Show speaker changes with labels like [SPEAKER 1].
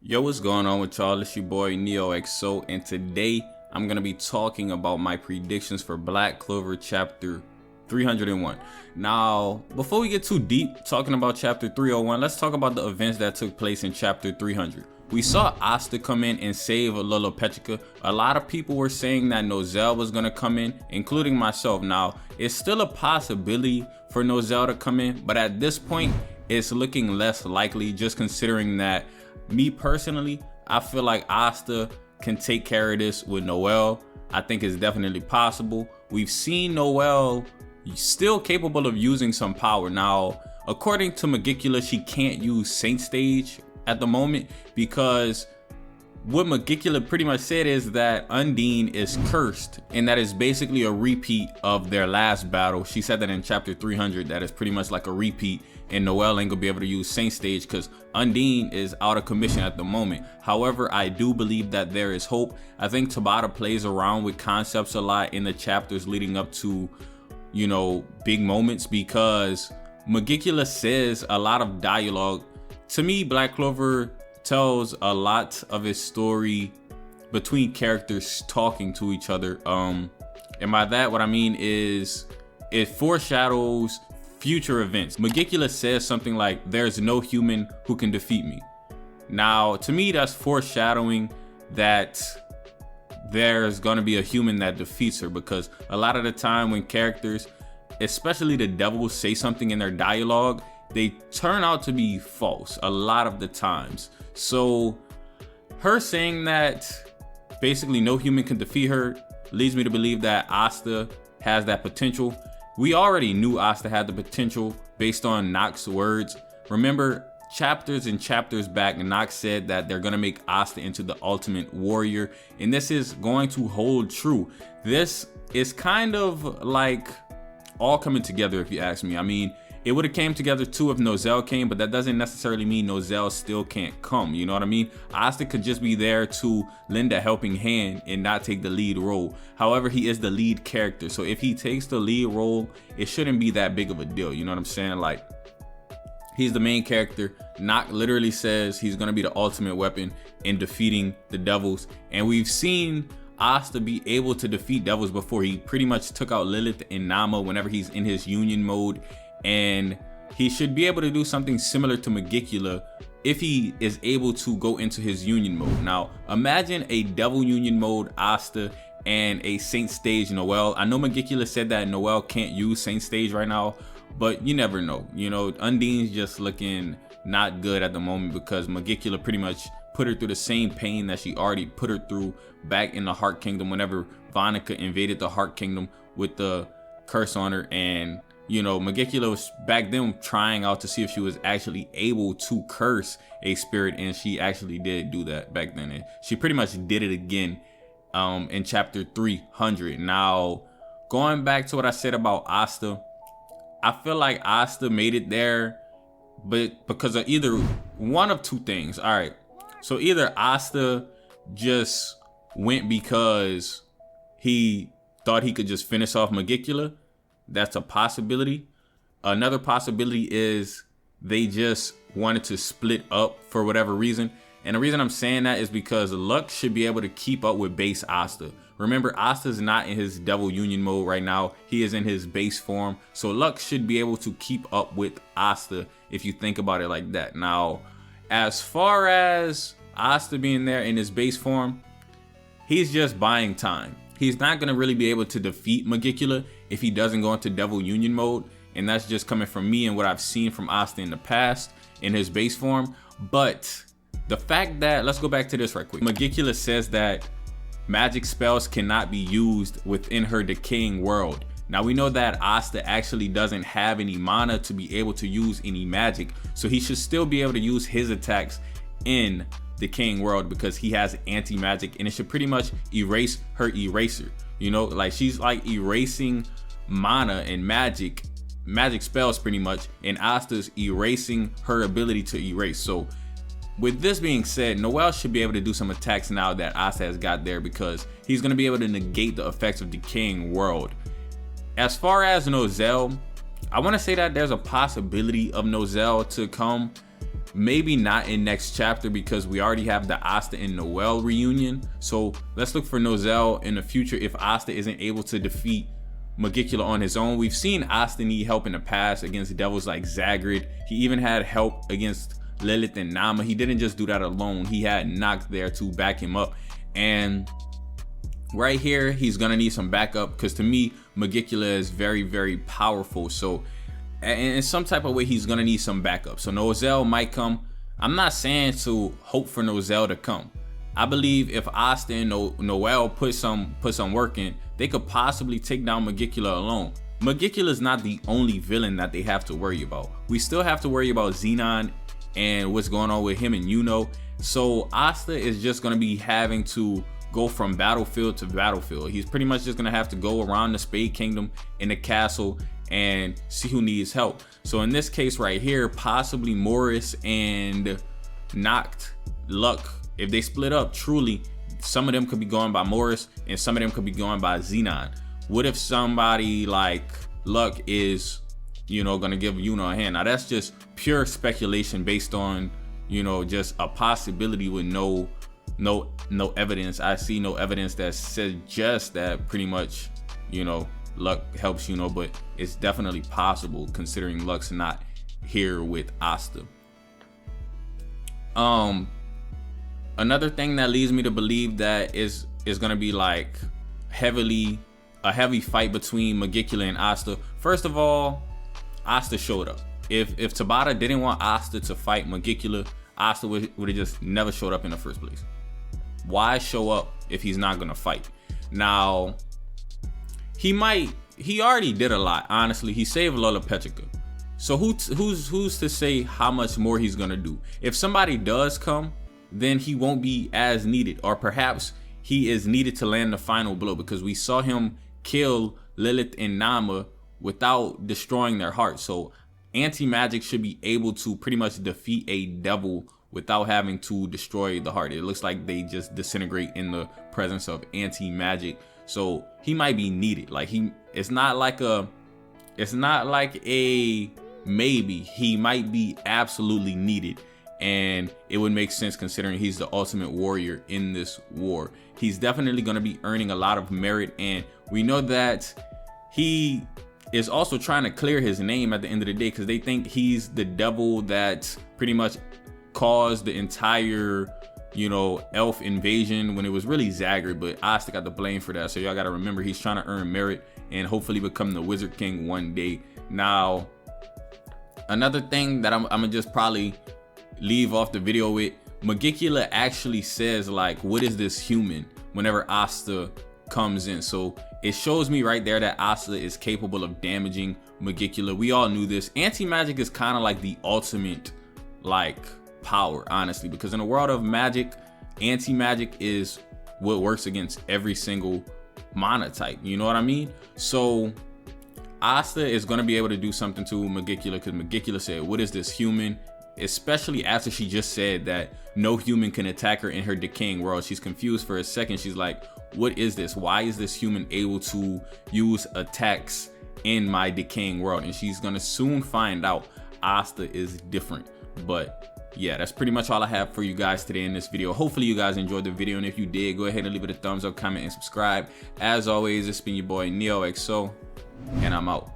[SPEAKER 1] Yo, what's going on with y'all? It's your boy NeoXO, and today I'm gonna be talking about my predictions for Black Clover chapter 301. Now, before we get too deep talking about chapter 301, let's talk about the events that took place in chapter 300. We saw Asta come in and save Megicula. A lot of people were saying that Nozel was gonna come in, including myself. Now, it's still a possibility for Nozel to come in, but at this point, it's looking less likely, just considering that me personally, I feel like Asta can take care of this with Noel. I think it's definitely possible. We've seen Noel still capable of using some power. Now, according to Megicula, she can't use Saint Stage at the moment because what Megicula pretty much said is that Undine is cursed, and that is basically a repeat of their last battle. She said that in chapter 300, that is pretty much like a repeat, and Noel ain't gonna be able to use Saint Stage because Undine is out of commission at the moment. However, I do believe that there is hope. I think Tabata plays around with concepts a lot in the chapters leading up to, you know, big moments, because Megicula says a lot of dialogue. To me, Black Clover tells a lot of his story between characters talking to each other. And by that, what I mean is it foreshadows future events. Megicula says something like, "There's no human who can defeat me." Now, to me, that's foreshadowing that there's gonna be a human that defeats her, because a lot of the time when characters, especially the devils, say something in their dialogue, they turn out to be false a lot of the times. So her saying that basically no human can defeat her leads me to believe that Asta has that potential. We already knew Asta had the potential based on Nox's words. Remember, chapters and chapters back, Nox said that they're gonna make Asta into the ultimate warrior, and this is going to hold true. This is kind of like all coming together, if you ask me. I mean, it would have came together too if Nozel came, but that doesn't necessarily mean Nozel still can't come. You know what I mean? Asta could just be there to lend a helping hand and not take the lead role. However, he is the lead character, so if he takes the lead role, it shouldn't be that big of a deal. You know what I'm saying? Like, he's the main character. Nox literally says he's gonna be the ultimate weapon in defeating the devils, and we've seen Asta be able to defeat devils before. He pretty much took out Lilith and Nama whenever he's in his union mode, and he should be able to do something similar to Megicula if he is able to go into his union mode. Now, imagine a devil union mode Asta and a Saint Stage Noel. I know Megicula said that Noel can't use Saint Stage right now, but you never know. You know, Undine's just looking not good at the moment because Megicula pretty much put her through the same pain that she already put her through back in the Heart Kingdom whenever Vonica invaded the Heart Kingdom with the curse on her. And you know, Megicula was back then trying out to see if she was actually able to curse a spirit, and she actually did do that back then. And she pretty much did it again in chapter 300. Now, going back to what I said about Asta, I feel like Asta made it there, but because of either one of two things. All right, so either Asta just went because he thought he could just finish off Megicula. That's a possibility. Another possibility is they just wanted to split up for whatever reason. And the reason I'm saying that is because Lux should be able to keep up with base Asta. Remember, Asta's not in his Devil Union mode right now. He is in his base form. So Lux should be able to keep up with Asta if you think about it like that. Now, as far as Asta being there in his base form, he's just buying time. He's not going to really be able to defeat Megicula if he doesn't go into Devil Union mode. And that's just coming from me and what I've seen from Asta in the past in his base form. But the fact that, let's go back to this right quick. Megicula says that magic spells cannot be used within her decaying world. Now, we know that Asta actually doesn't have any mana to be able to use any magic. So he should still be able to use his attacks in decaying world because he has anti-magic, and it should pretty much erase her eraser. You know, like she's like erasing mana and magic spells pretty much, and Asta's erasing her ability to erase. So with this being said, Noel should be able to do some attacks now that Asta has got there, because he's going to be able to negate the effects of decaying world. As far as Nozel, I want to say that there's a possibility of Nozel to come Maybe not in next chapter because we already have the Asta and Noelle reunion. So let's look for Noelle in the future if Asta isn't able to defeat Megicula on his own. We've seen Asta need help in the past against devils like Zagrid. He even had help against Lilith and Nama. He didn't just do that alone. He had Noct there to back him up. And right here, he's gonna need some backup because to me, Megicula is very, very powerful. So in some type of way, he's gonna need some backup. So Noelle might come. I'm not saying to hope for Noelle to come. I believe if Asta and Noelle put some work in, they could possibly take down Megicula alone. Megicula is not the only villain that they have to worry about. We still have to worry about Xenon and what's going on with him and Yuno. So Asta is just gonna be having to go from battlefield to battlefield. He's pretty much just gonna have to go around the Spade Kingdom in the castle and see who needs help. So in this case right here, possibly Morris and Noct, Luck, if they split up, truly, some of them could be going by Morris and some of them could be going by Xenon. What if somebody like Luck is, you know, gonna give Yuno a hand? Now that's just pure speculation based on, you know, just a possibility with no evidence. I see no evidence that suggests that pretty much, you know, Luck helps, you know, but it's definitely possible considering Luck's not here with Asta. Another thing that leads me to believe that is gonna be like a heavy fight between Megicula and Asta. First of all, Asta showed up. If Tabata didn't want Asta to fight Megicula, Asta would have just never showed up in the first place. Why show up if he's not gonna fight? Now, he already did a lot, honestly. He saved Lola Petrica. So who's to say how much more he's gonna do? If somebody does come, then he won't be as needed, or perhaps he is needed to land the final blow because we saw him kill Lilith and Nama without destroying their heart. So anti-magic should be able to pretty much defeat a devil without having to destroy the heart. It looks like they just disintegrate in the presence of anti-magic. So he might be needed. Like it's not like a maybe. He might be absolutely needed. And it would make sense considering he's the ultimate warrior in this war. He's definitely going to be earning a lot of merit, and we know that he is also trying to clear his name at the end of the day because they think he's the devil that pretty much caused the entire, you know, elf invasion when it was really Zagrid, but Asta got the blame for that. So y'all got to remember he's trying to earn merit and hopefully become the Wizard King one day. Now, another thing that I'm gonna just probably leave off the video with, Megicula actually says like, what is this human, whenever Asta comes in. So it shows me right there that Asta is capable of damaging Megicula. We all knew this. Anti-magic is kind of like the ultimate like power, honestly, because in the world of magic, anti-magic is what works against every single monotype, you know what I mean? So Asta is going to be able to do something to Megicula because Megicula said, what is this human? Especially after she just said that no human can attack her in her decaying world. She's confused for a second. She's like, what is this? Why is this human able to use attacks in my decaying world? And she's gonna soon find out Asta is different. But yeah, that's pretty much all I have for you guys today in this video. Hopefully you guys enjoyed the video, and if you did, go ahead and leave it a thumbs up, comment, and subscribe. As always, it's been your boy NeoXO, and I'm out.